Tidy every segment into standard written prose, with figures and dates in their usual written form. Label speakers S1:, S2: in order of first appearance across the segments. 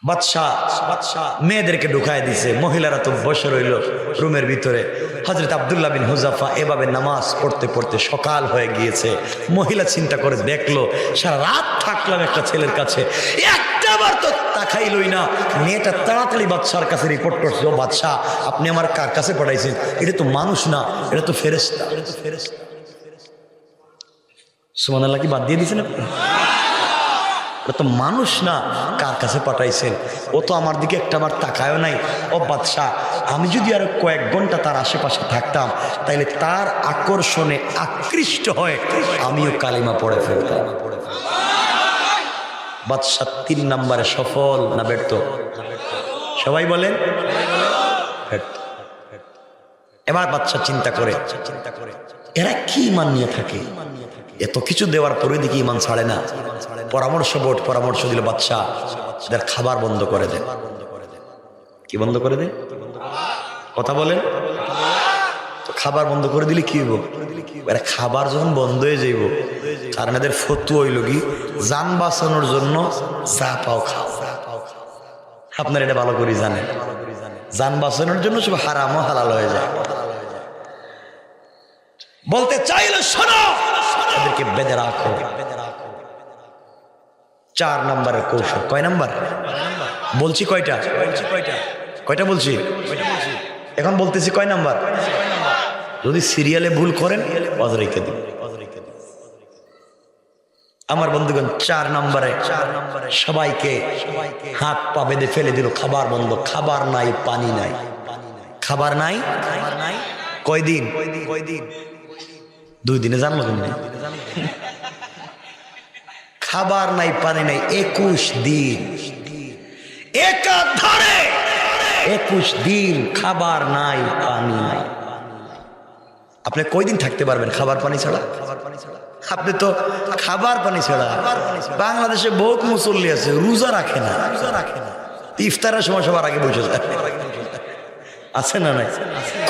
S1: বাদশাহ মেয়েদেরকে ঢুকায় দিছে, মহিলারা তো বসে রইল রুমের ভিতরে। হযরত আব্দুল্লাহ বিন হুযাফা এভাবে নামাজ পড়তে পড়তে সকাল হয়ে গিয়েছে। মহিলা চিন্তা করে দেখলো, সারা রাত থাকলাম একটা ছেলের কাছে, একটাবার তো তাকাইলই না। মেয়েটা তাড়াতাড়ি বাদশার কাছে রিপোর্ট করছে, ও বাদশাহ, আপনি আমার কার কাছে পাঠাইছেন? এটা তো মানুষ না, এটা তো ফেরেশতা। সুবহানাল্লাহ, কি বাদ দিয়ে দিয়েছেন আপনি? তো মানুষ না, কার কাছে পাঠাইছেন? ও তো আমার দিকে একটাবার তাকায়ও নাই। ও বাদশাহ, আমি যদি আরো কয়েক ঘন্টা তার আশেপাশে থাকতাম, তাইলে তার আকর্ষণে আকৃষ্ট হয়ে আমিও কালিমা পড়ে ফেলতাম। বাদশাহ 3 নম্বরে সফল না ব্যর্থ? সবাই বলেন ব্যর্থ। এবার বাদশাহ চিন্তা করে, এরা কি ইমান নিয়ে থাকে? এত কিছু দেওয়ার পরে দেখি ইমান ছাড়ে না। পরামর্শ দিল বাদশাহ, এদের খাবার বন্ধ করে দেন। কি বন্ধ করে দেন? কথা বলেন। খাবার বন্ধ করে দিলে কি হইব? এরা খাবার যখন বন্ধ হয়ে যাইব, কারণ এদের ফতুয়া হইল কি, জান বাঁচানোর জন্য যা পাও খাও। আপনার এটা ভালো করে জানেন, জান বাঁচানোর জন্য সব হারাম ও হালাল হয়ে যায়। বলতে চাইলে শোনো, এদেরকে বেঁধে রাখো। 4 নম্বরের কৌশল। কয় নাম্বার বলছি? কয়টা বলছি? এখন বলতেছি কয় নাম্বার? যদি সিরিয়ালে ভুল করেন ওয়াজ রেখে দিন। আমার বন্ধুগণ, 4 নম্বরে সবাইকে হাত পা বেঁধে ফেলে দিল। খাবার বন্ধ, খাবার নাই, পানি নাই। খাবার নাই কয়দিন? 2 দিনে জানলো কেমনি? খাবার নাই, পানি নাই, 21 দিন একাধারে। 21 দিন খাবার নাই, পানি নাই। আপনি কয়দিন থাকতে পারবেন খাবার পানি ছাড়া? আপনি তো খাবার পানি ছাড়া। বাংলাদেশে বহুত মুসল্লি আছে রোজা রাখে না, ইফতারের সময় সবার আগে বসে যায়। আছে না নাই?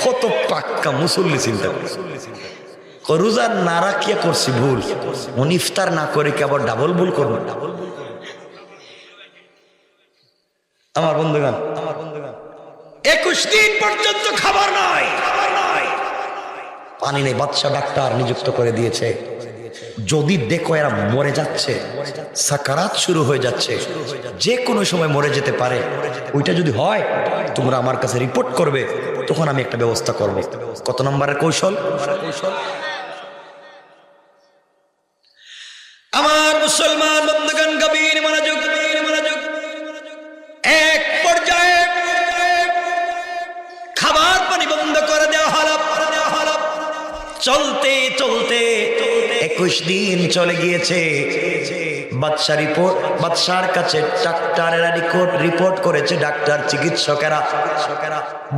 S1: কত পাক্কা মুসল্লি চিন্তা করে। রোজা না রাখিয়া করছি ভুল, উনি ইফতার না করে কি আবার ডাবল ভুল করবেন? আমার বন্ধুগণ, 21 দিন পর্যন্ত খাবার নাই, পানি নেই। বাদশা ডাক্তার নিযুক্ত করে দিয়েছে। যদি দেখো এরা মরে যাচ্ছে, সাকারাত শুরু হয়ে যাচ্ছে, যে কোনো সময় মরে যেতে পারে, ওইটা যদি হয় তোমরা আমার কাছে রিপোর্ট করবে, তখন আমি একটা ব্যবস্থা করব। কত নম্বরের কৌশল? আমার মুসলমান বন্ধুগণ, গভীর মনোযোগ। এক পর্যায়ে খাবার পানি বন্ধ করে দেওয়া হলো। চলতে 21 দিন চলে গিয়েছে। বাদশার কাছে ডাক্তারেরা রিপোর্ট করেছে। ডাক্তার চিকিৎসকেরা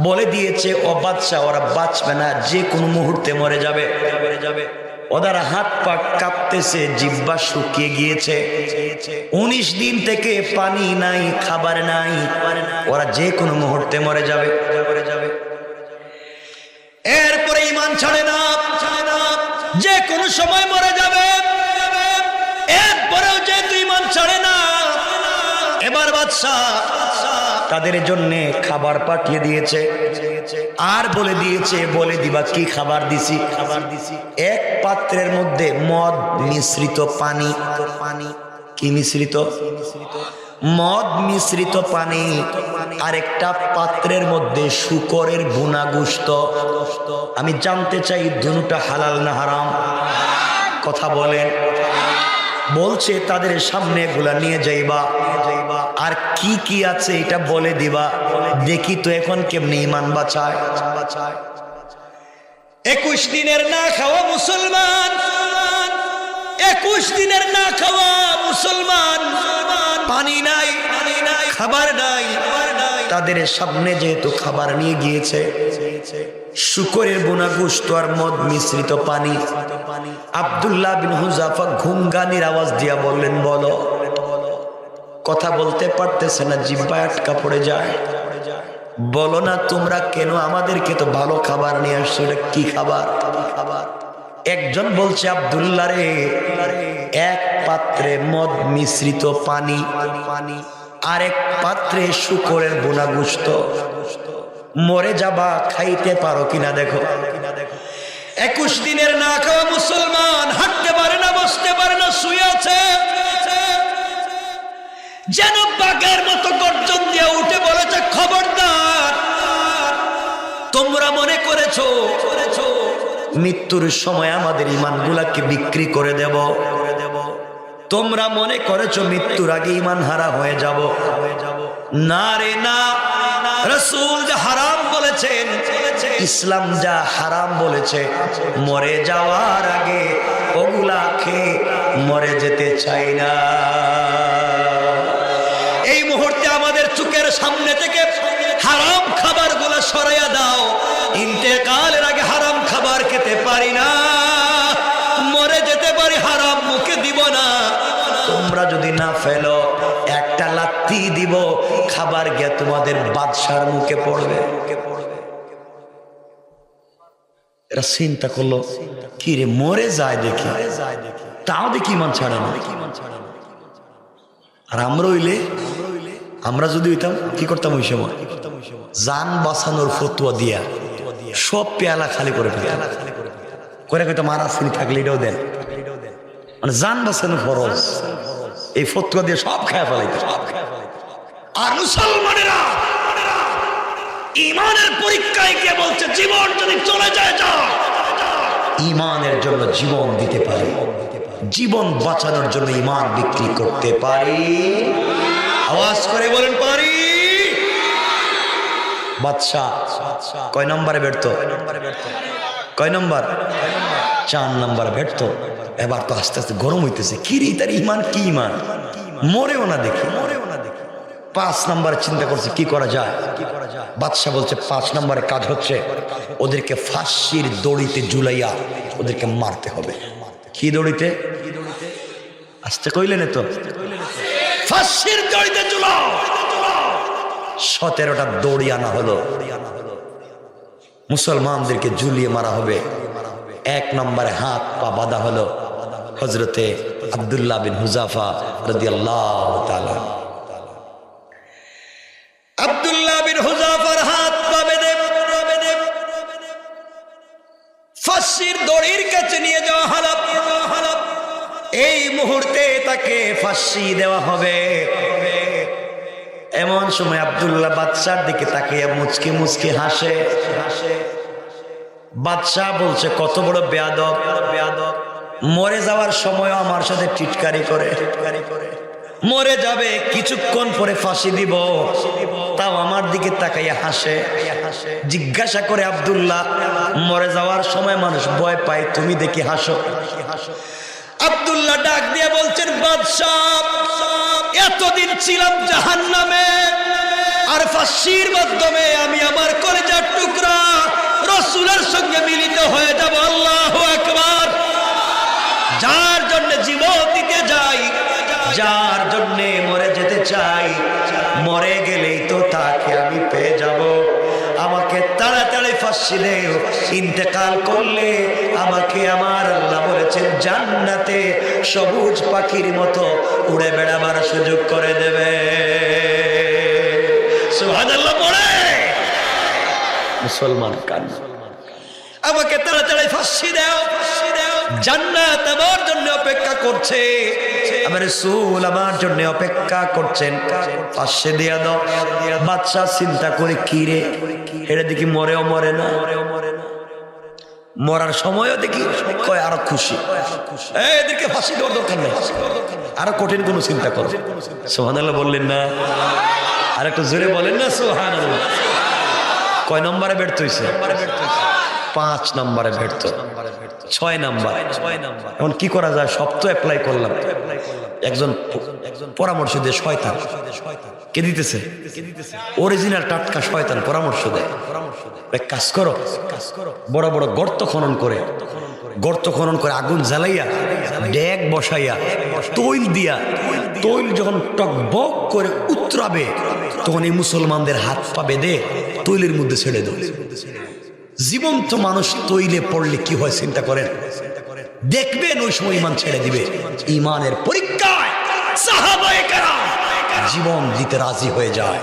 S1: বলে দিয়েছে, ও বাদশা, ওরা বাঁচবে না, যে কোনো মুহূর্তে মরে যাবে। ওদের হাত পা কাঁপতেছে, জিহ্বা শুকিয়ে গিয়েছে। 19 দিন থেকে পানি নাই, খাবার নাই, ওরা যে কোনো মুহূর্তে মরে যাবে। এরপরে ঈমান ছাড়ে না, যে কোনো সময় মরে যাবে। এরপরেও যেহেতু ঈমান ছাড়ে না, এবার বাদশা তাদের জন্য খাবার পাঠিয়ে দিয়েছে। আর বলে দিয়েছে, বলে দিবা কি খাবার দিছি? এক পাত্রের মধ্যে মদ মিশ্রিত পানি। কি মিশ্রিত? মদ মিশ্রিত পানি। আরেকটা পাত্রের মধ্যে শূকরের ভুনা গোশত। আমি জানতে চাই দুটোটা হালাল না হারাম? কথা বলেন। বলছে তাদের সামনে এগুলা নিয়ে যাইবা, আর কি কি আছে এটা বলে দিবা, দেখি তো এখন কেমনি ঈমান বাঁচায়। 21 দিনের না খাওয়া মুসলমান, 21 দিনের না খাওয়া মুসলমান, পানি নাই, খাবার নাই। তাদের সামনে যেহেতু খাবার নিয়ে গিয়েছে, শূকরের বোনা গোশত আর মদ মিশ্রিত পানি। আব্দুল্লাহ বিন হুযাফা ঘুমগানির আওয়াজ দিয়া বললেন, বলো। কথা বলতে পারতেছে না, জিহ্বায় আটকা পড়ে যায়। বলো না তোমরা কেন আমাদেরকে তো ভালো খাবার নিয়ে আসছো, এটা কি খাবার? একজন বলছে, আব্দুল্লাহ রে, এক পাত্রে মদ মিশ্রিত পানি, আরেক পাত্রে শুকরের বোনা গোশত, মরে যাবা, খাইতে পারো কিনা দেখো। 21 দিনের না খাওয়া মুসলমান, হাঁটতে পারে না, বসতে পারে না, শুয়ে আছে, যেন বাঘের মতো গর্জন দিয়ে উঠে বলেছে, খবরদার, তোমরা মনে করেছো মৃত্যুর সময় আমাদের ঈমানগুলাকে বিক্রি করে দেব, তোমরা মনে করেছো মৃত্যুর আগে ঈমান হারা হয়ে যাব। না রে না, রাসূল যা হারাম বলেছেন, ইসলাম যা হারাম বলেছে, মরে যাওয়ার আগে ওগুলা খেয়ে মরে যেতে চাই না। এই মুহূর্তে আমাদের চোখের সামনে থেকে হারাম খাবারগুলো সরাইয়া দাও। ইন্তেকালের আগে হারাম খাবার খেতে পারি না, মরে যেতে পারি, হারাম মুখে দিব না। তোমরা যদি না ফেলো, একটা লাত্তি দিব, খাবার গিয়ে তোমাদের বাদশার মুখে পড়বে। এরা চিন্তা করলো, কি রে, মরে যায় দেখি, তাও দেখি ঈমান ছাড়ে না। আর আমরা যদি হইতাম কি করতাম ওই সময়, জান বাঁচানোর ফতুয়া দিয়া সব পেয়ালা খালি করে ফেলতাম, করে কইতাম মারা চিনি থাকলে এটাও দেন, মানে জান বাঁচানো ফরজ, এই ফতুয়া দিয়ে সব খায় ফেলাইতাম। আর মুসলমানেরা ঈমানের পরীক্ষায় গিয়ে বলছে, জীবন যদি চলে যায়, যা, ঈমানের জন্য জীবন দিতে পারি, জীবন বাঁচানোর জন্য ঈমান বিক্রি করতে পারি। আওয়াজ করে বলেন পারি। বাদশা কয় নম্বরে ব্যর্থ? কয় নম্বর? 4 নম্বরে ব্যর্থ। এবার তো আস্তে আস্তে গরম হইতেছে, কি রে তার ঈমান, কি ঈমান, মরেও না দেখি। 5 নম্বরে চিন্তা করছে কি করা যায়। বাদশা বলছে 5 নম্বরে কাজ হচ্ছে ওদেরকে ফাঁসির দড়িতে ঝুলাইয়া ওদেরকে মারতে হবে। কি দড়িতে? আস্তে কইলেন তো, ফাঁসির দড়িতে ঝুলাও। 17টা দড়ি আনা হলো, মুসলমানদেরকে ঝুলিয়ে মারা হবে। 1 নম্বরে হাত পা বাঁধা হলো হযরতে আব্দুল্লাহ বিন হুযাফা রাদিয়াল্লাহু তাআলা। আব্দুল্লাহ বিন হুযাফার হাত পা বেঁধে ফাঁসির দড়ির কাছে নিয়ে যাওয়া হলো। এই মুহূর্তে তাকে ফাঁসি দেওয়া হবে। এমন সময় আব্দুল্লাহ বাদশার দিকে তাকিয়ে মুচকি মুচকি হাসে। বাদশাহ বলছে, কত বড় বেয়াদব, মরে যাওয়ার সময় আমার সাথে টিটকারি করে, মরে যাবে, কিছুক্ষণ পরে ফাঁসি দিব, তাও আমার দিকে তাকাইয়া হাসে। জিজ্ঞাসা করে আব্দুল্লাহ, মরে যাওয়ার সময় মানুষ ভয় পায়, তুমি দেখি হাসো। আব্দুল্লাহ ডাক দিয়ে বলছেন, বাদশাহ, এতদিন ছিলাম জাহান্নামে, আর ফাঁসির মাধ্যমে আমি আমার কলিজার টুকরা রাসূলের সঙ্গে মিলিত হয়ে যাব। আল্লাহু আকবার। যার জন্য জীবন দিতে যাই, যার জন্য মরে যেতে চাই, মরে গেলেই তো তাকে আমি পেয়ে যাব। আমাকে তাড়াতাড়ি ফাঁসি দেও, ইন্তেকাল করলে আমাকে আমার আল্লাহ বলেছেন জান্নাতে সবুজ পাখির মতো উড়ে বেড়াবার সুযোগ করে দেবে। সুবহানাল্লাহ পড়ে মুসলমান কান, আমাকে তাড়াতাড়ি ফাঁসি দাও, জান্নাত আমার জন্য অপেক্ষা করছে, আমার রাসূল আমার জন্য অপেক্ষা করছেন, ফাঁসি দিয়া দাও। বাদশা চিন্তা করে, কি রে, এটা দেখি মরেও মরে না, মরার সময়ও দেখি কয় আরো খুশি, এদেরকে ফাঁসি দেওয়ার দরকার নেই, আরো কঠিন কোন চিন্তা করো। সুবহানাল্লাহ বললেন না? আর একটু জোরে বলেন না সুবহানাল্লাহ। কয় নম্বরে ব্যর্থ হয়েছে? 5 নম্বরে ব্যর্থ। 6 নম্বর। এখন কি করা যায়? সব তো অ্যাপ্লাই করলাম, একজন পরামর্শ দিয়ে শয়তান কে দিতেছে, অরিজিনাল টাটকা শয়তান পরামর্শ দেয়, কাজ করো, বড় বড় গর্ত খনন করে আগুন জ্বালাইয়া ডেক বসাইয়া তৈল দিয়া, তৈল যখন টকবক করে উতরাবে তখন এই মুসলমানদের হাত পা বেঁধে তৈলের মধ্যে ছেড়ে দেয়। জীবন্ত মানুষ তৈলে পড়লে কি হয় চিন্তা করেন, দেখবেন ওই সময় ঈমান ছেড়ে দিবে। ঈমানের পরীক্ষায় সাহাবায়ে কেরাম জীবন দিতে রাজি হয়ে যায়,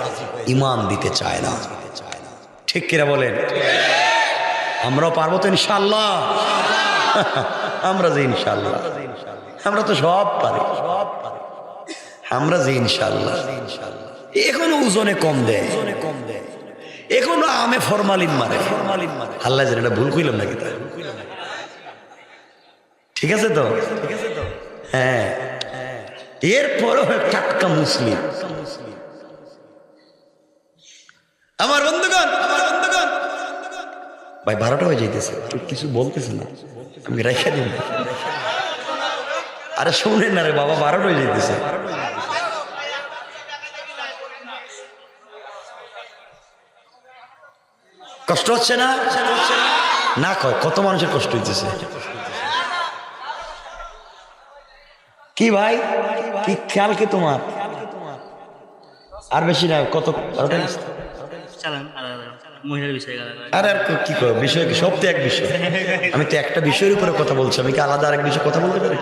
S1: ইমান দিতে চায় না। ঠিক কিনা বলেন? আমরাও পারবো তো ইনশাআল্লাহ? আমরা যে ইনশাআল্লাহ, আমরা তো সব পারি, আমরা যে ইনশাআল্লাহ। এখনো ওজনে কম দেয়, এখনো আমে ফরমালিন মারে। আল্লাহ যেন এটা ভুল কইলাম নাকি? তা ঠিক আছে তো? হ্যাঁ, এরপরও টাটকা মুসলিম। আমার বন্ধুগণ, ভাই 12টা হয়ে যাইতেছে, কিছু বলতেছে না, আমি রেখে দিন। আরে শুনেন না রে বাবা, 12টা হয়ে যাইতেছে। কষ্ট হচ্ছে না? না কয় কত মানুষের কষ্ট হইতেছে। কি ভাই, কি খেয়াল কি তোমার? আর বেশি না, কত? আর কি কয় বিষয় কি? সব তো এক বিষয়। আমি তো একটা বিষয়ের উপরে কথা বলছি, আমি কি আলাদা আরেক বিষয়ে কথা বলতে পারি?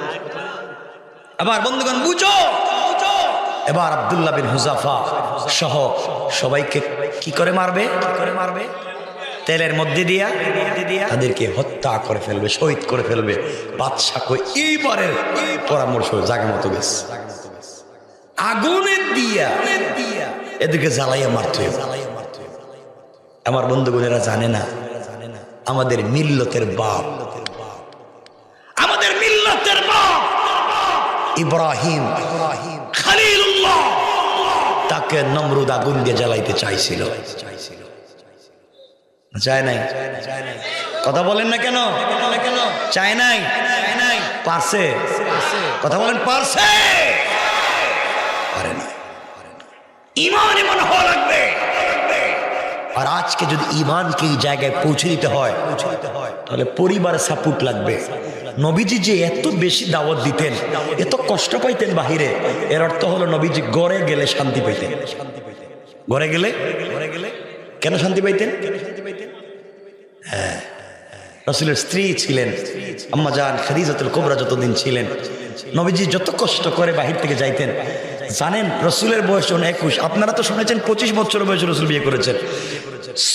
S1: আবার বন্ধুগণ বুঝো, এবার আব্দুল্লাহ বিন হুযাফা সহ সবাইকে কি করে মারবে? তেলের মধ্যে দিয়া তাদেরকে হত্যা করে ফেলবে, শহীদ করে ফেলবে। বাদশা কই এইবারের পরামর্শ জায়গা মতো গেছে, আগুনের দিয়া এদেরকে জ্বালাইয়া মারতে হবে। আমার বন্ধুগণেরা জানে না, আমাদের মিল্লতের বাপ, আমাদের মিল্লতের বাপ ইব্রাহিম খলিলুল্লাহ, তাকে নমরুদ আগুন দিয়ে জ্বালাইতে চাইছিল, চায় নাই। কথা বলেন না কেন? চায় নাই, পারছে? কথা বলেন, পারছে? পারে না। ঈমান এমন হওয়া লাগবে। আর আজকে যদি ঈমানকে এই জায়গায় পৌঁছে দিতে হয়, তাহলে পরিবারের সাপোর্ট লাগবে। নবীজি যে এত বেশি দাওয়াত দিতেন, এত কষ্ট পাইতেন বাহিরে, এর অর্থ হলো নবীজি ঘরে গেলে শান্তি পাইতেন। ঘরে গেলে কেন শান্তি পাইতেন? হ্যাঁ, রাসূলের স্ত্রী ছিলেন আম্মা জান খাদিজাতুল কুবরা, যতদিন ছিলেন নবীজি যত কষ্ট করে বাহির থেকে যাইতেন। জানেন রাসূলের বয়স 21, আপনারা তো শুনেছেন 25 বছর বয়সে রাসূল বিয়ে করেছেন।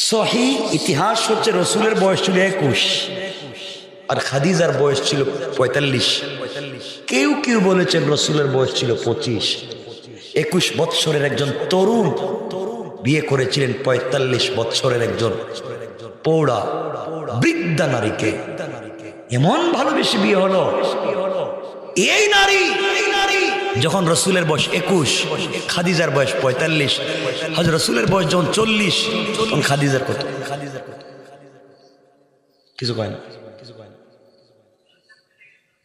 S1: সহি ইতিহাস হচ্ছে রাসূলের বয়স ছিল 21 আর খাদিজার বয়স ছিল 45। কেউ কেউ বলেছেন রাসূলের বয়স ছিল 25। 21 বছরের একজন তরুণ বিয়ে করেছিলেন 45 বছরের একজন পৌড়া বৃদ্ধা নারীকে। এমন ভালোবেসে বিয়ে হলো। এই নারী যখন রাসূলের বয়স 21, খাদিজার বয়স 45, হযরত রাসূলের বয়স যখন 40, তখন খাদিজার কত? কিছু কয় না।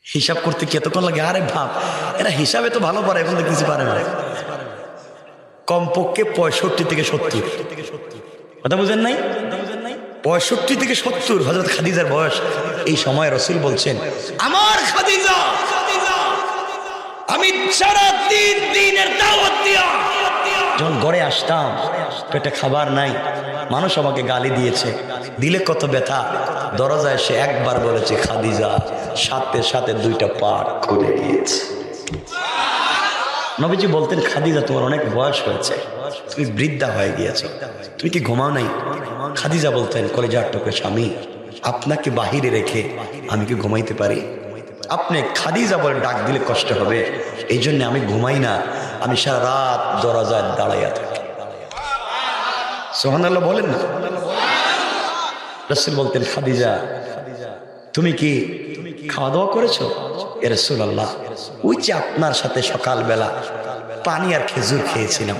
S1: হিসাব করতে কি এতক্ষণ লাগে? আরে ভাব, এরা হিসাবে তো ভালো পারে, এখন তো কিছু পারে না। কমপক্ষে 65 থেকে 70। কথা বুঝেন নাই? 65 থেকে 70 হযরত খাদিজার বয়স। এই সময় রাসূল বলছেন, আমার খাদিজা, আমি সারা দিনের দাওয়াত দিয়া যখন ঘরে আসতাম, পেটে খাবার নাই, মানুষ আমাকে গালি দিয়েছে, দিলে কত ব্যথা। দরজায় এসে একবার বলেছে খাদিজা, সাথে সাথে 2টা পাট খুলে গিয়েছে। নবীজি বলতেন, খাদিজা তোমার অনেক বয়স হয়েছে, তুমি বৃদ্ধা হয়ে গিয়েছো, তুমি কি ঘুমাও নাই? খাদিজা বলতেন, কলেজার টুকরো স্বামী, আপনাকে বাহিরে রেখে আমি কি ঘুমাইতে পারি? আপনি খাদিজা বলে ডাক দিলে কষ্ট হবে, এই জন্য আমি ঘুমাই না, আমি সারা রাত দরজায় দাঁড়াইয়া থাকি। সুবহানাল্লাহ বলেন না? রাসূল বলতেন, খাদিজা তুমি কি খাওয়া দাওয়া করেছো? এ রাসূলুল্লাহ, ওই যে আপনার সাথে সকালবেলা পানি আর খেজুর খেয়েছিলাম,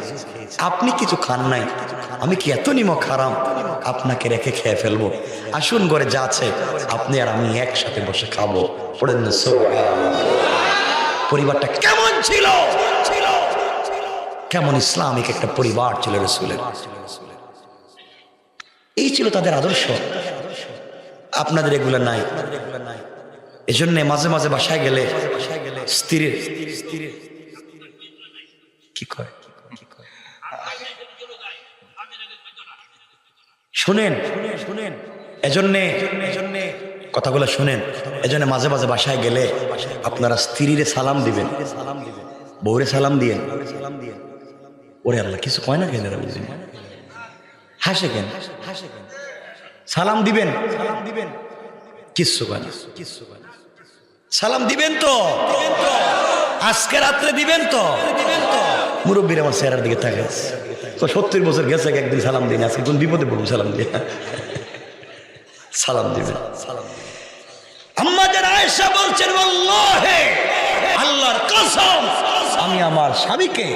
S1: আপনি কিছু খান নাই, আমি কি এত নিমক হারাম আপনাকে রেখে খেয়ে ফেলবো? আসুন ঘরে যা আছে আপনি আর আমি একসাথে বসে খাবো। পড়েন না সুবহানাল্লাহ। পরিবারটা কেমন ছিল? কেমন ইসলামিক একটা পরিবার ছিল রাসূলের। এই ছিল তাদের আদর্শ। আপনাদের এগুলো নাই। এজন্য মাঝে মাঝে বাসায় গেলে স্ত্রীর কি কয় শুনেন, এজন্যে কথাগুলো শুনেন। এজন্য মাঝে মাঝে বাসায় গেলে আপনারা স্ত্রীরে সালাম দিবেন, বউরে সালাম দিয়েন। ওরে আল্লাহ কিছু কয় না কেন বুঝি হাসে কেন সালাম দিবেন কিচ্ছু কয় না সালাম দিবেন তো আজকে রাত্রে দিবেন তো মুরব্বীর আমার চেহারার দিকে থাকে তো 70 বছর গেছে একদিন সালাম দিন আজকে কোন বিপদে পড়বো সালাম দিয়ে সালাম দিবেন আম্মা জান আয়েশা বলছেন আল্লাহে আল্লাহর কসম আমি আমার স্বামীকে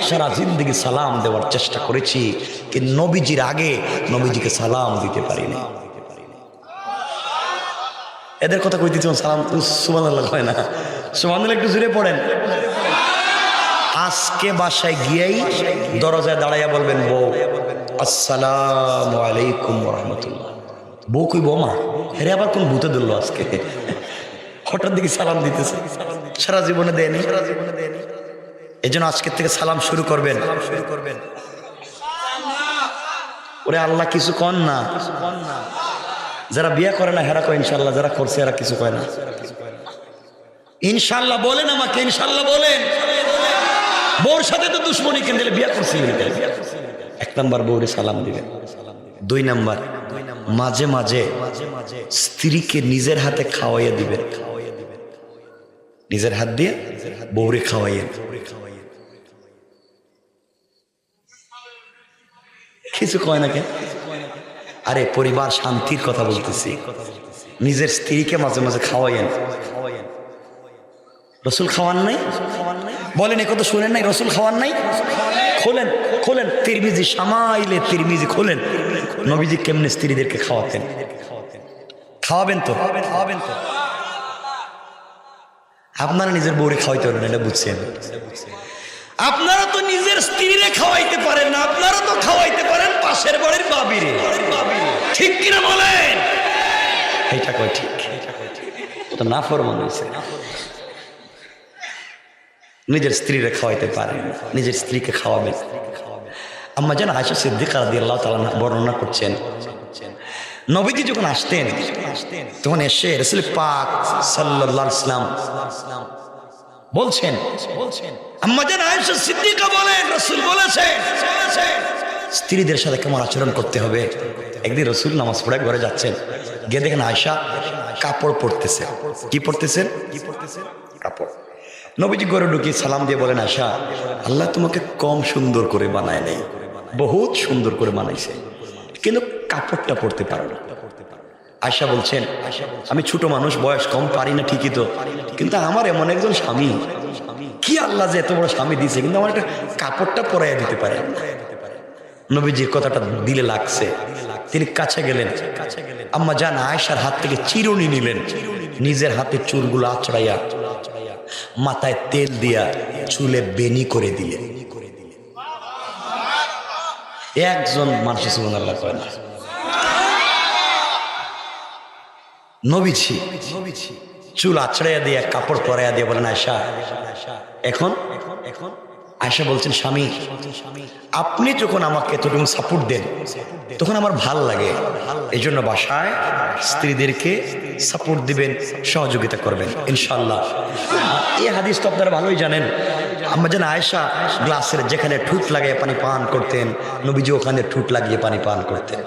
S1: সারা জিন্দেগি সালাম দেওয়ার চেষ্টা করেছি কি নবীজির আগে নবীজিকে সালাম দিতে পারিনি এদের কথা কই দিচ্ছেন সালাম সুবহানাল্লাহ কয় না সুবহানাল্লাহ একটু জোরে পড়েন আজকে বাসায় গিয়েই দরজায় দাঁড়াইয়া বলবেন বউ আসসালামু আলাইকুম ওয়া রাহমাতুল্লাহ বউ কই বৌমা হেরে আবার কোন ভূতে ধরলো আজকে হঠাৎ দিকে সালাম দিতেছে সারা জীবনে দেয়নি এই জন্য আজকের থেকে সালাম শুরু করবেন ওরে আল্লাহ কিছু কন না যারা বিয়ে করে না হেরা কয় ইনশাল্লাহ যারা করছে এরা কিছু কয় না ইনশাল্লাহ বলেন আমাকে ইনশাল্লাহ বলেন বউর সাথে তো দুশ্মনী কেন দিলে বিয়ে করছিলেন 1 নাম্বার বউরে সালাম দিবেন 2 নাম্বার মাঝে মাঝে স্ত্রীকে নিজের হাতে খাওয়াইয়া দিবেন নিজের হাত দিয়ে বউরে খাওয়াইয়া কিছু কয় না কেন আরে পরিবার শান্তির কথা বলতেছি নিজের স্ত্রীকে মাঝে মাঝে খাওয়াইয়েন রসুল খাওয়ান নাই বলেন একথা শুনেন নাই রসুল খাওয়ান নাই খোলেন খোলেন তিরমিজি সামাইলে তিরমিজি খোলেন নবীজি কেমনে স্ত্রীদেরকে খাওয়াতেন খাওয়াবেন তো আপনারা নিজের বউরে খাওয়াইতে পারেন এটা বুঝছেন আপনারা তো নিজের স্ত্রীরে খাওয়াইতে পারেন না আপনারা তো খাওয়াইতে পারেন পাশের বাড়ির বাবিরে ঠিক কিনা বলেন এইটা কয় ঠিক তো নাফরমান হয়েছে নিজের স্ত্রীরে খাওয়াইতে পারেন নিজের স্ত্রীকে খাওয়াবেন আম্মা জান আয়েশা সিদ্দিকা রাদিয়াল্লাহু তাআলা বর্ণনা করছেন নবীজি যখন আসতেন তখন এসে রাসূল পাক সাল্লাল্লাহু আলাইহি ওয়াসাল্লাম বলছেন আম্মা জান আয়েশা সিদ্দিকা বলেন রাসূল বলেছেন স্ত্রীদের সাথে কেমন আচরণ করতে হবে একদিন রাসূল নামাজ পড়ে ঘরে যাচ্ছেন গিয়ে দেখেন আয়েশা কাপড় পরতেছে কি পরতেছেন কাপড় নবীজি ঘরে ঢুকে সালাম দিয়ে বলেন আয়েশা আল্লাহ তোমাকে কম সুন্দর করে বানায় নাই বহুত সুন্দর করে বানাইছে কিন্তু কাপড়টা পরতে পারো না আয়েশা বলছেন আমি ছোট মানুষ বয়স কম পারি না ঠিকই তো কিন্তু আমার এমন একজন স্বামী কি আল্লাহ যে এত বড় স্বামী দিয়েছে কিন্তু আমার একটা কাপড়টা পরাইয়া দিতে পারে নবীজির কথাটা দিলে লাগছে তিনি কাছে গেলেন আম্মা জান আয়েশার হাত থেকে চিরুনি নিলেন নিজের হাতে চুলগুলো আঁচড়াইয়া মাথায় তেল দিয়া চুলে বেনি করে দিলেন একজন মানুষ সুবহানাল্লাহ কয় না নবীজি চুল আছড়াইয়া দিয়ে কাপড় পরাইয়া দিয়ে বলেন আয়েশা এখন আয়েশা বলছেন স্বামী আপনি যখন আমাকে এতটুকু সাপোর্ট দেন তখন আমার ভাল লাগে এই জন্য বাসায় স্ত্রীদেরকে সাপোর্ট দিবেন সহযোগিতা করবেন ইনশাআল্লাহ এই হাদিস তো আপনারা ভালোই জানেন আম্মা জান আয়েশা গ্লাসের যেখানে ঠুট লাগিয়ে পানি পান করতেন নবীজি ওখানে ঠুট লাগিয়ে পানি পান করতেন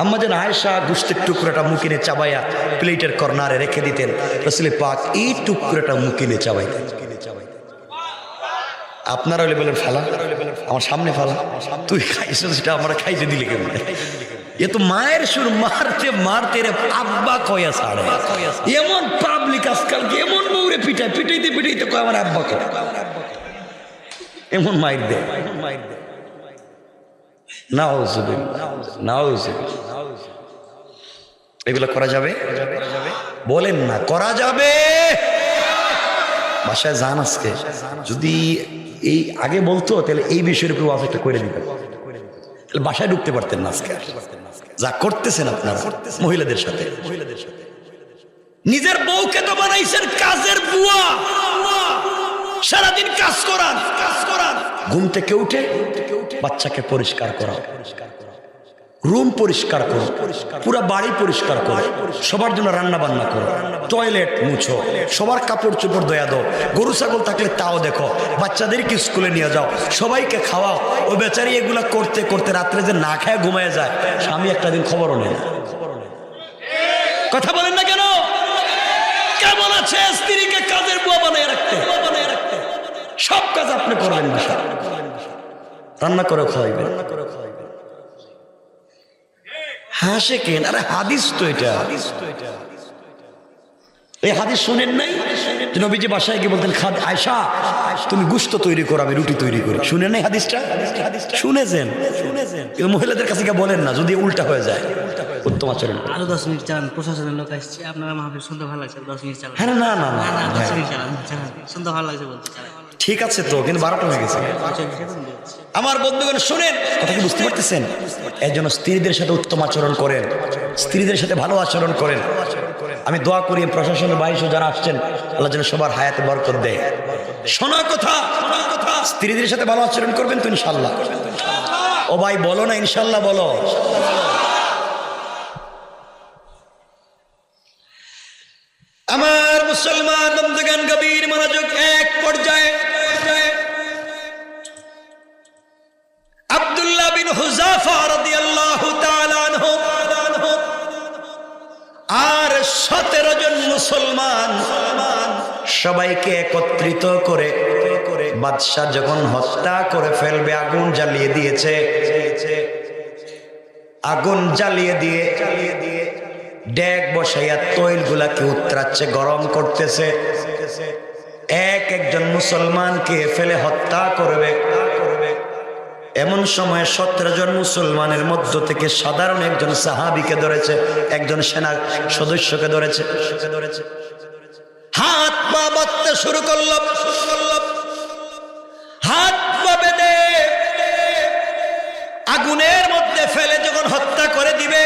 S1: আম্মা জান আয়েশা গোশতের টুকরোটা মুখে চাবাইয়া প্লেটের কর্নারে রেখে দিতেন রাসূল পাক এই টুকরোটা মুখে চাবাইতেন আপনারা বলেন ফালা আমার সামনে ফালা তুই খাইছ সেটা আমরা খাইতে দিলে কেমন এ তো মায়ের সুর মারতে মারতে রে আব্বা কয়া ছাড়ে এমন পাবলিক আজকাল এমন বউরে পিটাইতে কয় আমার আব্বা কয় এমন মাইর দে এগুলো করা যাবে বলেন না করা যাবে বাসায় যান আজকে যদি এই আগে বলতো তাহলে এই বিষয়ের উপর ওয়াজ একটা করে দিতেন তাহলে বাসায় ঢুকতে পারতেন না আজকে যা করতেছেন আপনারা মহিলাদের সাথে নিজের বউকে তো বানাইছেন কাজের বুয়া সারাদিন কাজ করান ঘুম থেকে উঠে বাচ্চাকে পরিষ্কার করা রুম পরিষ্কার করো, পুরো বাড়ি পরিষ্কার করো, সবার জন্য রান্না বান্না করো, টয়লেট মুছো, সবার কাপড় চোপড় ধোয়া দাও, গরু ছাগল থাকলে তাও দেখো, বাচ্চাদেরকে স্কুলে নিয়ে যাও, সবাইকে খাওয়াও। ওই বেচারি এগুলা করতে করতে রাত্রে যে না খায় ঘুমায় যায়, স্বামী একটা দিন খবরও নেই না। কথা বলেন না কেন? কেমন আছে স্ত্রীকে কাজের বুয়া বানিয়ে রাখতে? সব কাজ আপনি করবেন না, রান্না করে খাওয়াইবেন। হাসে কেন? আরে হাদিস তো এটা। এই হাদিস শুনেন নাই? নবীজি বাসায় গিয়ে বলতেন, আয়সা তুমি গোশত তৈরি করো, আমি রুটি তৈরি করি। শুনেন নাই হাদিসটা? শুনেছেন? কিন্তু মহিলাদের কাছে গিয়ে বলেন না, যদি উল্টা হয়ে যায়। উত্তম আচরণ।
S2: আরো 10 মিনিট চালান, প্রশাসনের লোক আসছে, আপনারা মাহফিল শুনতে ভালো লাগছে, 10 মিনিট চালান।
S1: হ্যাঁ, না না না,
S2: 10 মিনিট চালান, শুনতে ভালো লাগছে বলতে চালান।
S1: ঠিক আছে তো, কিন্তু 12টা হয়ে গেছে। আমার বন্ধুগণ শুনেন, কথা কি বুঝতে পারতেছেন? এর জন্য স্ত্রীদের সাথে উত্তম আচরণ করেন, স্ত্রীদের সাথে ভালো আচরণ করেন। আমি দোয়া করি প্রশাসনের বাইরে যারা আসছেন, আল্লাহ যেন সবার হায়াতে বরকত দেয়। শোনা কথা, স্ত্রীদের সাথে ভালো আচরণ করবেন তো ইনশাল্লাহ। ও ভাই বলো না ইনশাল্লাহ, বলো। আমার মুসলমান বন্ধুগণ, গভীর মনোযোগ। এক পর্যায়ে আব্দুল্লাহ বিন হুযাফা রাদিয়াল্লাহু তাআলা আনহু আর 17 জন মুসলমান সবাইকে একত্রিত করে বাদশা যখন হত্যা করে ফেলবে, আগুন জ্বালিয়ে দিয়েছে। আগুন জ্বালিয়ে দিয়ে ডেক বসাইয়া তৈল গুলাকে উতরাচ্ছে, গরম করতেছে। একজন মুসলমানকে ফেলে হত্যা করবে। এমন সময় 17 জন মুসলমানের মধ্য থেকে সাধারণ একজন সাহাবীকে ধরেছে, একজন সেনা সদস্যকে ধরেছে। হাত পা বাঁধতে শুরু করল, হাত পা বেঁধে আগুনের মধ্যে ফেলে যখন হত্যা করে দিবে,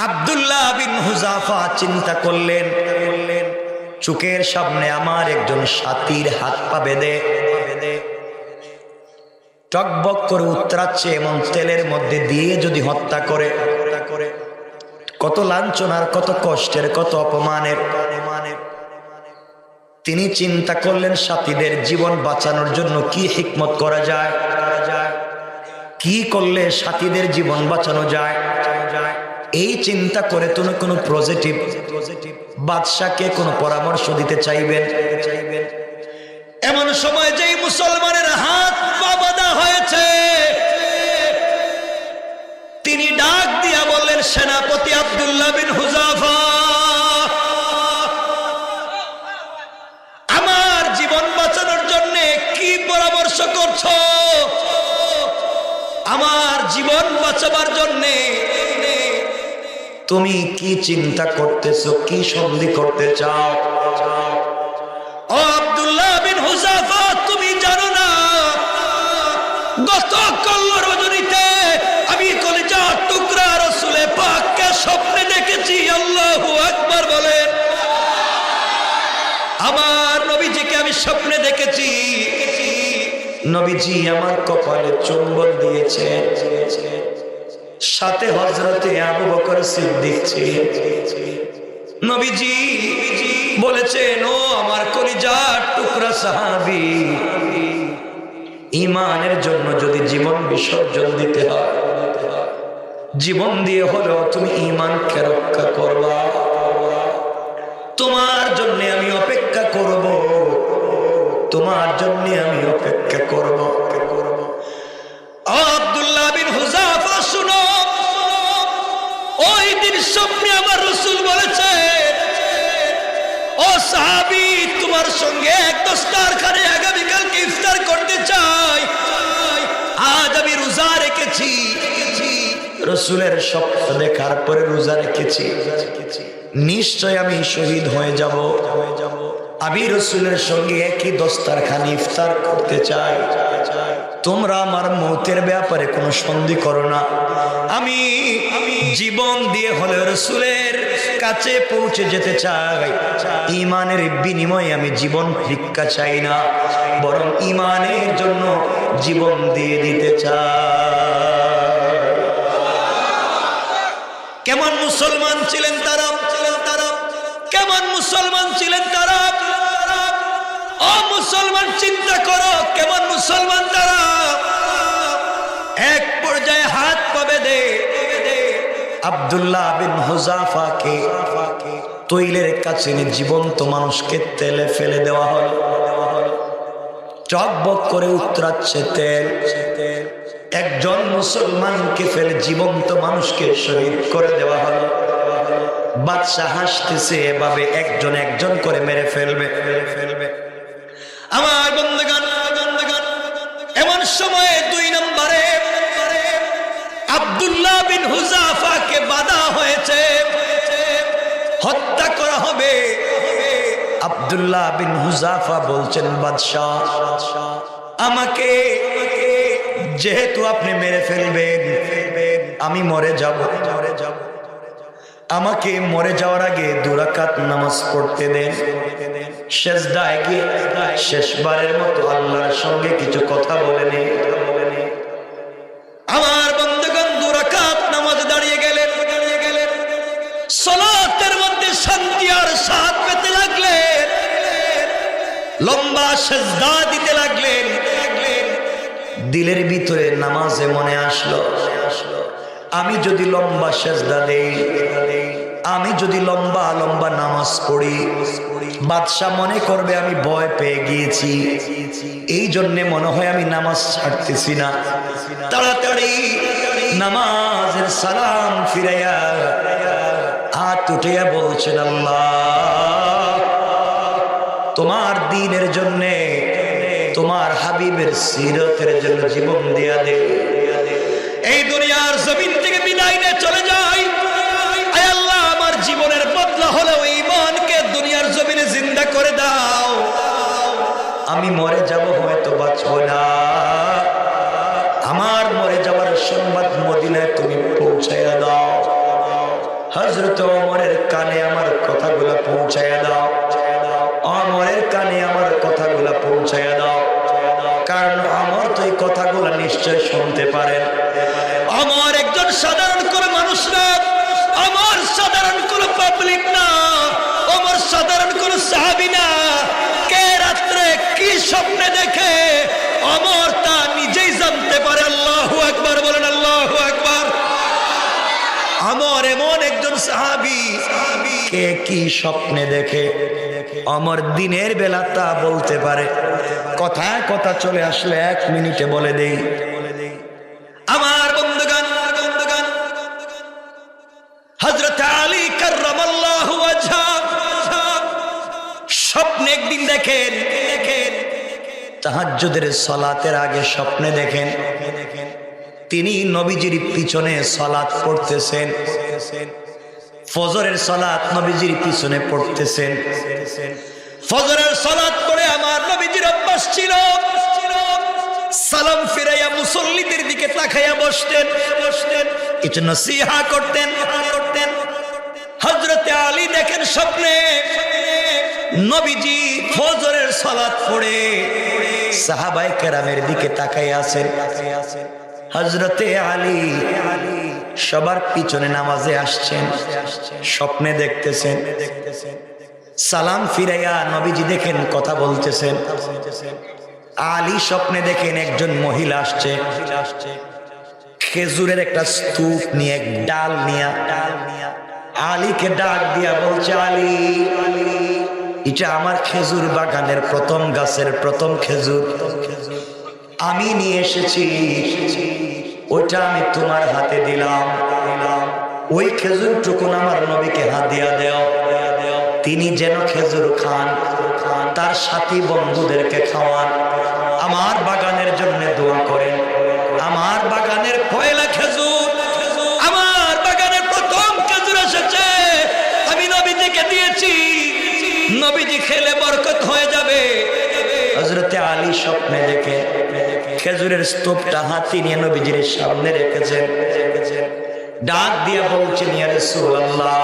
S1: আব্দুল্লাহ বিন হুযাফা চিন্তা করলেন, চোখের সামনে আমার একজন সাথীর হাত পা বেঁধে টকবক করে উতরাচ্ছে, এমন তেলের মধ্যে দিয়ে যদি হত্যা করে, কত লাঞ্ছনার, কত কষ্টের, কত অপমানের। তিনি চিন্তা করলেন সাথীদের জীবন বাঁচানোর জন্য কি হিকমত করা যায়, কি করলে সাথীদের জীবন বাঁচানো যায়। এই চিন্তা করে তুমি কোনো পজিটিভ বাদশাকে কোনো পরামর্শ দিতে চাইবেন। এমন সময় যেই মুসলমানের হাত পা বাঁধা হয়েছে, তিনি ডাক দিয়া বললেন, সেনাপতি আব্দুল্লাহ বিন হুযাফা, আমার জীবন বাঁচানোর জন্য কি পরামর্শ করছো? আমার জীবন বাঁচাবার জন্য তুমি কি চিন্তা করতেছো, কি সন্ধি করতে চাও? ও আব্দুল্লাহ বিন হুযাফা, তুমি জানো না গতকাল রজনীতে আমি কলিজার টুকরা রাসূল পাককে স্বপ্নে দেখেছি। আল্লাহু আকবার বলেন। আমার নবীজিকে আমি স্বপ্নে দেখেছি। নবীজি আমার কপালে চুম্বন দিয়েছে, সাথে হযরতে আবু বকর সিদ্দিক ছিলেন। নবীজি বলেছেন, ও আমার কলিজার টুকরা সাহাবী, ঈমানের জন্য যদি জীবন বিসর্জন দিতে হয়, জীবন দিয়ে হলেও তুমি ঈমানকে রক্ষা করবা। তোমার জন্য আমি অপেক্ষা করব, তোমার জন্য আমি অপেক্ষা করব। আব্দুল্লাহ বিন হুযাফা, শুনো, ওই দিন স্বপ্নে আমার রাসূল বলেছে, ও সাহাবী, তোমার সঙ্গে এক দস্তারখানে আগামীকালকে ইফতার করতে চাই। আজ আমি রোজা রেখেছি, রাসূলের স্বপ্ন দেখার পরে রোজা রেখেছি, নিশ্চয় আমি শহীদ হয়ে যাব। আমি রাসূলের সঙ্গে একই দস্তারখানে ইফতার করতে চাই। তোমরা আমার মৌতের ব্যাপারে কোনো সন্দেহ করো না। আমি জীবন দিয়ে হলে রাসূলের কাছে পৌঁছে যেতে চাই। ঈমানের বিনিময়ে আমি জীবন ভিক্ষা চাই না, বরং ঈমানের জন্য জীবন দিয়ে দিতে চাই। ছিলেন তারা? কেমন মুসলমান ছিলেন তারা? ও মুসলমান, চিন্তা করো কেমন মুসলমান তারা। এক পর্যায়ে হাত পা বেঁধে আব্দুল্লাহ বিন হুযাফাকে তৈলের কাছে জীবন্ত মানুষকে তেলে ফেলে দেওয়া হলো। টকবক করে উতরাচ্ছে তেল। একজন মুসলমানকে ফেলে জীবন্ত মানুষকে শহীদ করে দেওয়া হলো। বাদশা হাসতেছে, এভাবে একজন একজন করে মেরে ফেলবে। আমার বন্ধুগণ, এমন সময়ে 2 নম্বরে আব্দুল্লাহ বিন হুযাফাকে বাধা হয়েছে, হত্যা করা হবে। আব্দুল্লাহ বিন হুযাফা বলছেন, বাদশাহ আমাকে যেহেতু আপনি মেরে ফেলবেন, আমি মরে যাব। আমাকে মরে যাওয়ার আগে 2 রাকাত নামাজ পড়তে দেন। সেজদায় গিয়ে শেষবারের মতো আল্লাহর সঙ্গে কিছু কথা বলে নেই। আমার বন্ধুগণ 2 রাকাত নামাজ দাঁড়িয়ে গেলেন। সালাতের মধ্যে শান্তি আর সাথ পেতে লাগলেন, লম্বা সেজদা দিতে লাগলেন। দিলের ভিতরে নামাজে মনে আসলো, আমি যদি লম্বা সেজদা দেই, আমি যদি লম্বা লম্বা নামাজ পড়ি, বাদশা মনে করবে আমি ভয় পেয়ে গিয়েছি। এই জন্যে মনে হয় আমি নামাজ ছাড়তেছি না। তাড়াতাড়ি নামাজের সালাম ফিরাইয়া হাত উঠিয়া বলছেন, আল্লাহ তোমার দ্বীনের জন্যে, তোমার হাবিবের সিরতের জন্য জীবন দিয়া দে। এই দুনিয়ার জমিন থেকে বিদায় নিয়ে চলে যাই। আয় আল্লাহ, আমার জীবনের বদলা হলেও ঈমানকে দুনিয়ার জমিনে জিন্দা করে দাও। আমি মরে যাব, হয়তো বাঁচবো না। আমার মরে যাওয়ার সংবাদ মদিনায় তুমি পৌঁছাইয়া দাও। হযরত ওমরের কানে আমার কথাগুলো পৌঁছাইয়া দাও। ওমরের কানে আমার কথাগুলো পৌঁছাইয়া দাও, কারণ ওমর তো এই কথাগুলো নিশ্চয় শুনতে পারেন। ওমর একজন সাধারণ কোন মানুষ না, ওমর সাধারণ কোন পাবলিক না, ওমর সাধারণ কোন সাহাবী না। কে রাত্রে কি স্বপ্নে দেখে ওমর তা নিজেই জানতে পারে। আল্লাহু আকবার বলেন, আল্লাহু আকবার। ওমর এমন একজন সাহাবী, কে কি স্বপ্নে দেখে ওমর দিনের বেলা তা বলতে পারে। কথায় কথা চলে আসলে 1 মিনিটে বলে দেই। আমার বন্ধুগণ, হযরত আলী কাররামাল্লাহু ওয়াজহা স্বপ্নে একদিন দেখেন, তাহাজ্জুদের সালাতের আগে স্বপ্নে দেখেন তিনি নবীজির পিছনে সালাত পড়তেছেন। ফজরের সালাত নবীজির পিছনে পড়তেছেন। ফজরের সালাত পড়ে আমার নবীজির অভ্যাস ছিল সালাম ফিরাইয়া মুসল্লিদের দিকে তাকাইয়া বসতেন, কিছু নসিহা করতেন। হযরতে আলী দেখেন স্বপ্নে নবীজি ফজরের সালাত পড়ে সাহাবায়ে কেরামের দিকে তাকাইয়া আছেন। হযরতে আলী সবার পিছনে নামাজে আসছেন, স্বপ্নে দেখতেছেন। সালাম ফিরাইয়া নবীজি দেখেন কথা বলতেছেন। আলী স্বপ্নে দেখেন একজন মহিলা আসছে, খেজুরের একটা স্তূপ নিয়ে, ডাল নিয়ে আলীকে ডাক দিয়া বলছে, আলী এটা আমার খেজুর বাগানের প্রথম গাছের প্রথম খেজুর, আমি নিয়ে এসেছি, ওইটা আমি তোমার হাতে দিলাম। ওই খেজুরটুকুন আমার নবীকে হাদিয়া দেও, তিনি যেন খেজুর খান, তার সাথী বন্ধুদেরকে খাওয়ান। আমার বাগানের জন্য দোয়া করেন। আমার বাগানের পয়লা খেজুর, আমার বাগানের প্রথম খেজুর এসেছে, আমি নবীজিকে দিয়েছি, নবীজি খেলে বরকত হয়ে যাবে। হযরতে আলী স্বপ্নে দেখে খেজুরের স্তূপটা হাতে নিয়ে নবীজির সামনে রেখেছেন। ডাক দিয়ে বলছেন, ইয়া রাসূলুল্লাহ,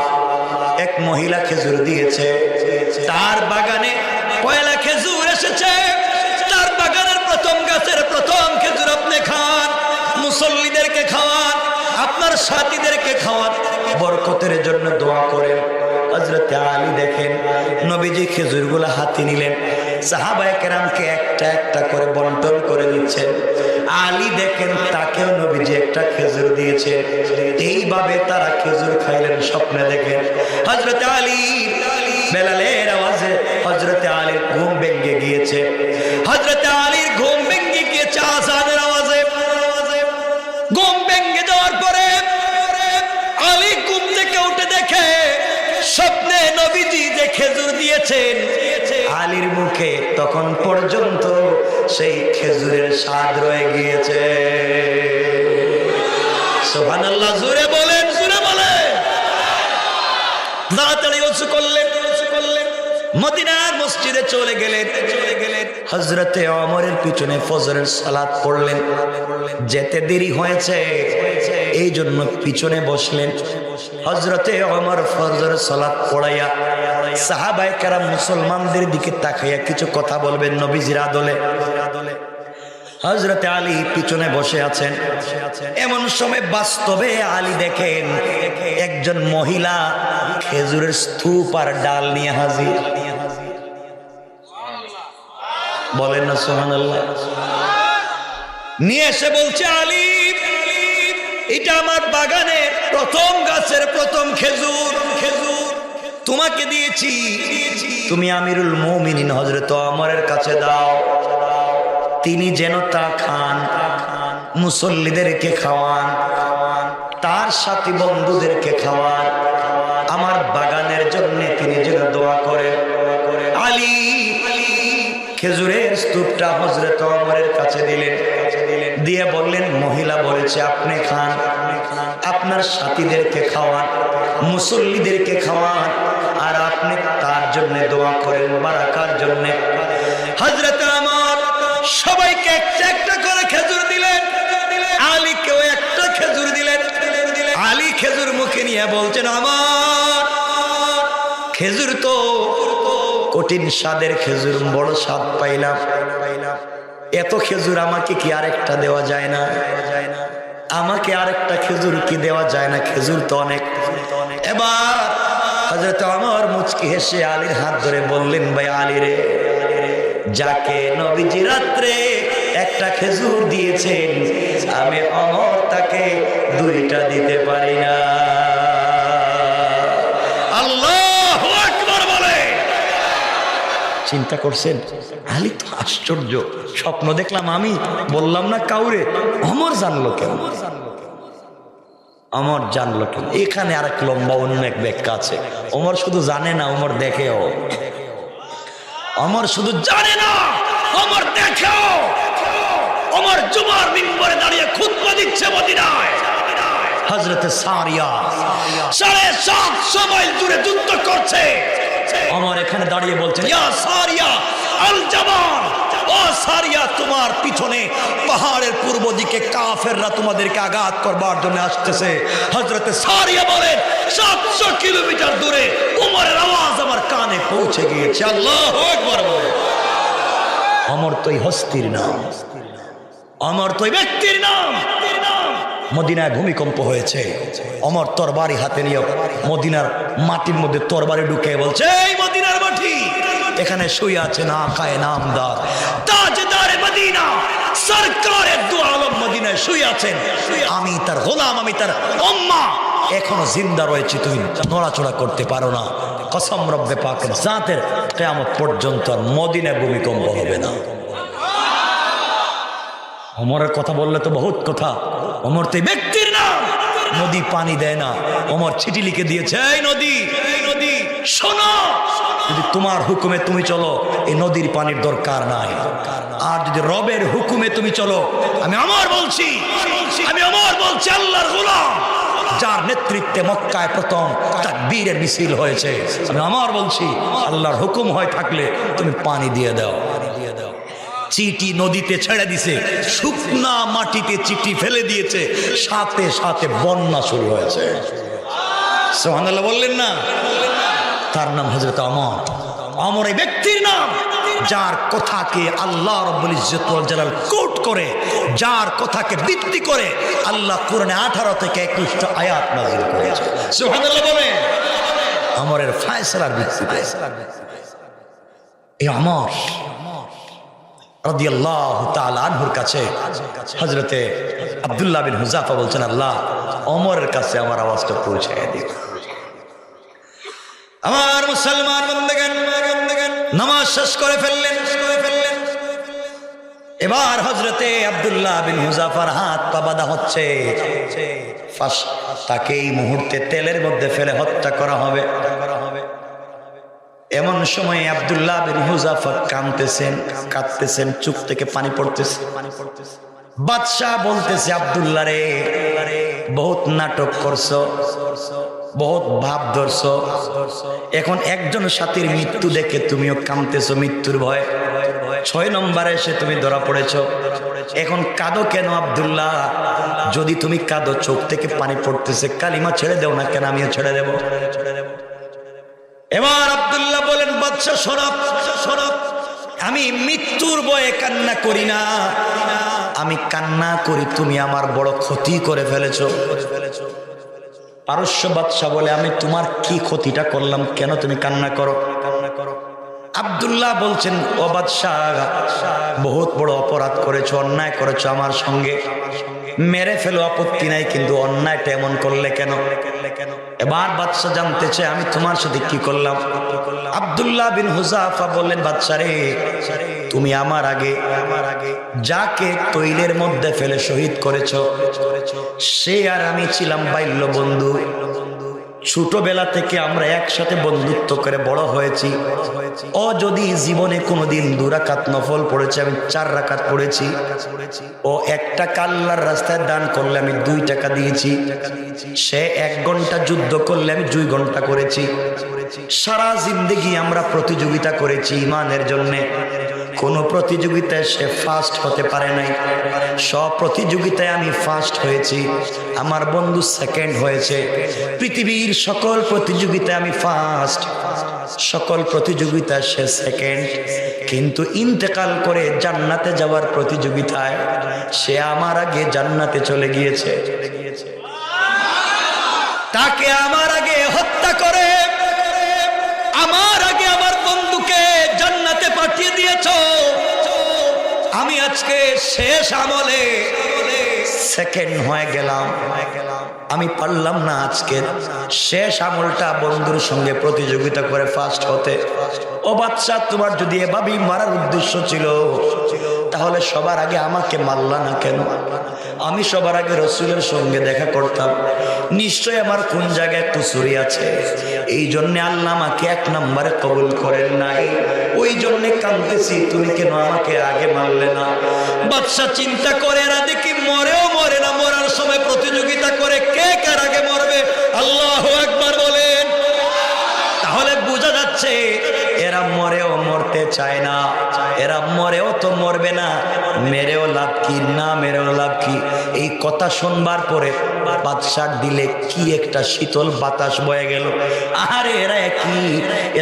S1: এক মহিলা খেজুর দিয়েছে, তার বাগানে পয়লা খেজুর এসেছে, তার বাগানের প্রথম গাছের প্রথম খেজুর আপনি খান, মুসল্লিদেরকে খাওয়ান, আপনার সাথীদেরকে খাওয়ান, বরকতের জন্য দোয়া করেন। হযরত আলী দেখেন নবীজি খেজুরগুলো হাতে নিলেন, সাহাবায়ে কেরামকে একটা একটা করে বন্টন করে দিচ্ছেন। আলী দেখেন তাকেও নবীজি একটা খেজুর দিয়েছে। এইভাবে তারা খেজুর খাইলেন। স্বপ্নে দেখেন হযরত আলী বেলালের আওয়াজে হযরত আলীর ঘুম ভেঙে গিয়েছে। হযরত আলীর ঘুম ভেঙে গিয়েছে আযানের আওয়াজে। ঘুম ভেঙে যাওয়ার পরে আলী ঘুম থেকে উঠে দেখে স্বপ্নে নবীজি যে খেজুর দিয়েছেন, আলীর মুখে তখন পর্যন্ত সেই খেজুরের স্বাদ রয়ে গিয়েছে। সুবহানাল্লাহ, জোরে বলেন, জোরে বলেন। তাড়াতাড়ি ওযু করলেন, মদিনার মসজিদে চলে গেলেন। হযরতে ওমরের পিছনে ফজরের সালাত পড়লেন। যেতে দেরি হয়েছে এই জন্য পিছনে বসলেন। হযরতে ওমর ফজরের সালাত পড়াইয়া সাহাবায়ে কেরাম মুসলমানদের দিকে তাকাইয়া কিছু কথা বলবেন নবীজির আদলে। হযরতে আলী পিছনে বসে আছেন। এমন সময় বাস্তবে আলী দেখেন একজন মহিলা খেজুরের স্তূপ আর ডাল নিয়ে হাজির। বলেন না সুবহানাল্লাহ। নিয়ে এসে বলছে, আলী এটা আমার বাগানের প্রথম গাছের প্রথম খেজুর, তোমাকে দিয়েছি, তুমি আমিরুল মুমিনিন হযরত ওমরের কাছে দাও, তিনি যেন তা খান, মুসল্লিদেরকে খাওয়ান, তার সাথী বন্ধুদেরকে খাওয়ান, আমার বাগানের জন্য তিনি যেন দোয়া করেন। আলী খেজুরের স্তূপটা হযরত ওমরের কাছে দিলেন, দিয়ে বললেন, মহিলা বলেছে আপনি খান, আপনার সাথীদেরকে খাওয়ান, মুসল্লিদেরকে খাওয়ান, আর আপনি তার জন্য দোয়া করেন, বারাকার জন্য। হযরত ওমর সবাইকে একটা একটা করে খেজুর দিলেন, আলীকেও একটা খেজুর দিলেন। আলী খেজুর মুখে নিয়ে বলছেন, আমার খেজুর তো কঠিন স্বাদের খেজুর, বড় স্বাদ পাইলাম, এত খেজুর আমাকে কি আরেকটা দেওয়া যায় না? আমাকে আরেকটা খেজুর কি দেওয়া যায় না? খেজুর তো অনেক। এবার হযরত ওমর মুচকি হেসে আলীর হাত ধরে বললেন, ভাই আলী রে, যাকে নবীজি রাত্রে একটা খেজুর দিয়েছেন, আমি ওমর তাকে দুইটা দিতে পারি না। আল্লাহু আকবার বলে। চিন্তা করছেন আলী তো আশ্চর্য, স্বপ্ন দেখলাম আমি, বললাম না কাউরে, ওমর জানলো কেন? ওমর জানলো কেন? এখানে আরেক লম্বা অন্য এক ব্যাখ্যা আছে। ওমর শুধু জানে না, ওমর দেখেও। ওমর শুধু জানে না, ওমর দেখেও। ওমর জুমার মিম্বরে দাঁড়িয়ে খুতবা দিচ্ছে মদিনায়। হযরতে সারিয়া 750 মাইল দূরে যুদ্ধ করছে। ওমর এখানে দাঁড়িয়ে বলছেন, ইয়া সারিয়া আল জামাল, ও সারিয়া, তোমার পিছনে পাহাড়ের পূর্ব দিকে কাফেররা তোমাদেরকে আঘাত করবার জন্য আসতেছে। হযরতে সারিয়া বলেন, 700 কিলোমিটার দূরে ওমরের আওয়াজ আমার কানে পৌঁছে গিয়েছে। আল্লাহু আকবার বলে। ওমর তো হস্তির নাম, ওমর তো ব্যক্তির নাম। মদিনায় ভূমিকম্প হয়েছে, ওমর তরবারি হাতে নিয়ে মদিনার মাটির মধ্যে তরবারি ঢুকে বলছে, এই মদিনার মাটি, এখানে শুয়ে আছে না আকায়ে নামদার, তাজদারে মদিনা, সরকারের দু আলম মদিনায় শুয়ে আছেন। আমি তার গোলাম, আমি তার উম্মাহ, এখনো জিন্দা রয়েছে, তুমি নড়াচড়া করতে পারো না। কসম রব্বে পাকের জাতের, কিয়ামত পর্যন্ত আর মদিনায় ভূমিকম্প হবে না। ওমরের কথা বললে তো বহুত কথা। ওমর তো ব্যক্তির নাম। নদী পানি দেয় না, ওমর চিঠি লিখে দিয়েছে, এই নদী শোনো, যদি তোমার হুকুমে তুমি চলো, এই নদীর পানির দরকার নাই। আর যদি রবের হুকুমে তুমি চলো, আমি ওমর বলছি, আল্লাহর গোলাম, যার নেতৃত্বে মক্কায় প্রথম তাকবীরের মিছিল হয়েছে, আমি ওমর বলছি, আল্লাহর হুকুম হয় থাকলে তুমি পানি দিয়ে দাও। চিঠি নদীতে ছেড়ে দিছে, শুকনা মাটিতে চিঠি ফেলে দিয়েছে, সাথে সাথে বন্যা শুরু হয়েছে। সুবহানাল্লাহ বললেন না? তার নাম হযরত ওমর। ওমর এই ব্যক্তির নাম। যার কথাকে আল্লাহ রাব্বুল ইজ্জত ওয়াল জালাল কোট করে, যার কথাকে ভিত্তি করে আল্লাহ কোরআনে 18 থেকে 21টা আয়াত নাযিল করেছে। সুবহানাল্লাহ বলেন। আমরের ফয়সালার ভিত্তিতে এই আমর রাদিয়াল্লাহু তাআলা আনহুর কাছে হযরতে আব্দুল্লাহ বিন হুযাফা বলছেন, আল্লাহ ওমরের কাছে আমার আওয়াজটা পৌঁছায় দিন। আমার মুসলমান বন্দেগান নামাজ শেষ করে ফেললেন। এবার হযরতে আব্দুল্লাহ বিন হুযাফার হাত পা বাঁধা হচ্ছে, তাকে এই মুহূর্তে তেলের মধ্যে ফেলে হত্যা করা হবে। এমন সময় আব্দুল্লাহ বিন হুযাফা কাঁদতেছেন, চোখ থেকে পানি পড়তেছে। বাদশাহ বলতেছে, আব্দুল্লাহ রে, বহুত নাটক করছো, বহুত ভাব ধরছো, এখন একজন সাথীর মৃত্যু দেখে তুমিও কাঁদতেছো মৃত্যুর ভয়। 6 নম্বরে এসে তুমি ধরা পড়েছো, এখন কাঁদো কেন আব্দুল্লাহ? যদি তুমি কাঁদো, চোখ থেকে পানি পড়তেছে, কালিমা ছেড়ে দেও না কেন? আমিও ছেড়ে দেব। এবার আব্দুল্লাহ বলেন, বাদশা শোনো, আমি মৃত্যুর ভয়ে কান্না করি না, আমি কান্না করি তুমি আমার বড় ক্ষতি করে ফেলেছো। পারস্য বাদশা বলে, আমি তোমার কি ক্ষতিটা করলাম, কেন তুমি কান্না করো? আব্দুল্লাহ বলছেন, ও বাদশা, বহুত বড় অপরাধ করেছো, অন্যায় করেছো আমার সঙ্গে, মেরে ফেলো আপত্তি নাই, কিন্তু অন্যায়টা এমন করলে কেন? এবার বাদশা জানতে চায়, আমি তোমার সাথে কি করলাম? আব্দুল্লাহ বিন হুযাফা বললেন, বাদশা রে, তুমি আমার আগে যাকে তৈলের মধ্যে ফেলে শহীদ করেছো, সে আর আমি ছিলাম বাল্য বন্ধু। ছোটবেলা থেকে আমরা একসাথে বন্ধুত্ব করে বড় হয়েছি। ও যদি জীবনে কোনোদিন 2 রাকাত নফল পড়েছে, আমি 4 রাকাত পড়েছি। ও 1 টাকা আল্লাহর রাস্তায় দান করলে আমি 2 টাকা দিয়েছি। সে 1 ঘন্টা যুদ্ধ করলে আমি 2 ঘন্টা করেছি। সারা জিন্দেগি আমরা প্রতিযোগিতা করেছি ইমানের জন্য। কোন প্রতিযোগিতায় সে ফার্স্ট হতে পারে নাই, সব প্রতিযোগিতায় আমি ফার্স্ট হয়েছি, আমার বন্ধু সেকেন্ড হয়েছে। পৃথিবীর সকল প্রতিযোগিতায় আমি ফার্স্ট, সকল প্রতিযোগিতায় সে সেকেন্ড, কিন্তু ইন্তেকাল করে জান্নাতে যাওয়ার প্রতিযোগিতায় সে আমার আগে জান্নাতে চলে গিয়েছে। তাকে আমার আগে হত্যা করে আমার আগে আমার বন্ধুকে জান্নাতে পাঠিয়ে দিয়েছো। আমি আজকে শেষ আমলে সেকেন্ড হয়ে গেলাম, আমি পারলাম না আজকে শেষ আমলটা বন্ধুর সঙ্গে প্রতিযোগিতা করে ফার্স্ট হতে। ও বাদশা, তোমার যদি এভাবেই মারার উদ্দেশ্য ছিল, তাহলে সবার আগে আমাকে মারলা না কেন? আমি সবার আগে রসুলের সঙ্গে দেখা করতাম, নিশ্চয় আমার কোন জায়গায় কুসুরি আছে, এই জন্য আল্লাহ আমাকে 1 নম্বরে কবুল করেন নাই, ওই জন্য কাঁদতেছি, তুমি কেন আমাকে আগে মারলে না? বাদশা চিন্তা করে, এরা দেখি মরেও মরে না, মরার সময় প্রতিযোগিতা করে কে কার আগে মরবে। আল্লাহু আকবার বলেন। তাহলে বোঝা যাচ্ছে এরা মরেও মরতে চায় না, এরা মরেও তো মরবে না, মেরেও লাভ কি, না মেরেও লাভ কি। এই কথা শুনবার পরে বাদশার দিলে কি একটা শীতল বাতাস বয়ে গেল। আরে এরা কি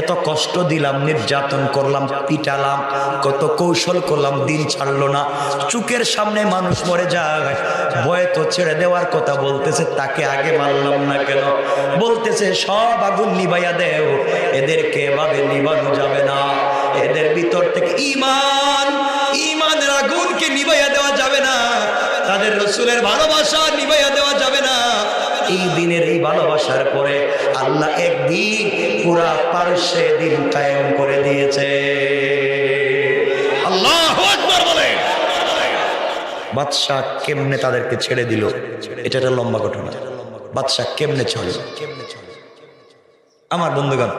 S1: এত কষ্ট দিলাম, নির্যাতন করলাম, পিটালাম, কত কৌশল করলাম, দিন ছাড়লো না। চোখের সামনে মানুষ মরে যায়, ভয়ে তো ছেড়ে দেওয়ার কথা বলতেছে, তাকে আগে মারলাম না কেন? বলতেছে সব আগুন নিভাইয়া দেও, এদেরকে এভাবে নিভানো যাবে না, এদের ভিতর থেকে ইমানের আগুনকে নিভাইয়া দেওয়া যাবে না, তাদের রসুলের ভালোবাসা নিভাইয়া দেওয়া যাবে না। এই দিনের এই ভালোবাসার পরে আল্লাহ একদিন পুরা পারস্যে দিন কায়েম করে দিয়েছে। আল্লাহু আকবার বলে। বাদশাহ কেমনে তাদেরকে ছেড়ে দিল, এটা একটা লম্বা ঘটনা। বাদশাহ কেমনে চলে আমার বন্ধুগণ।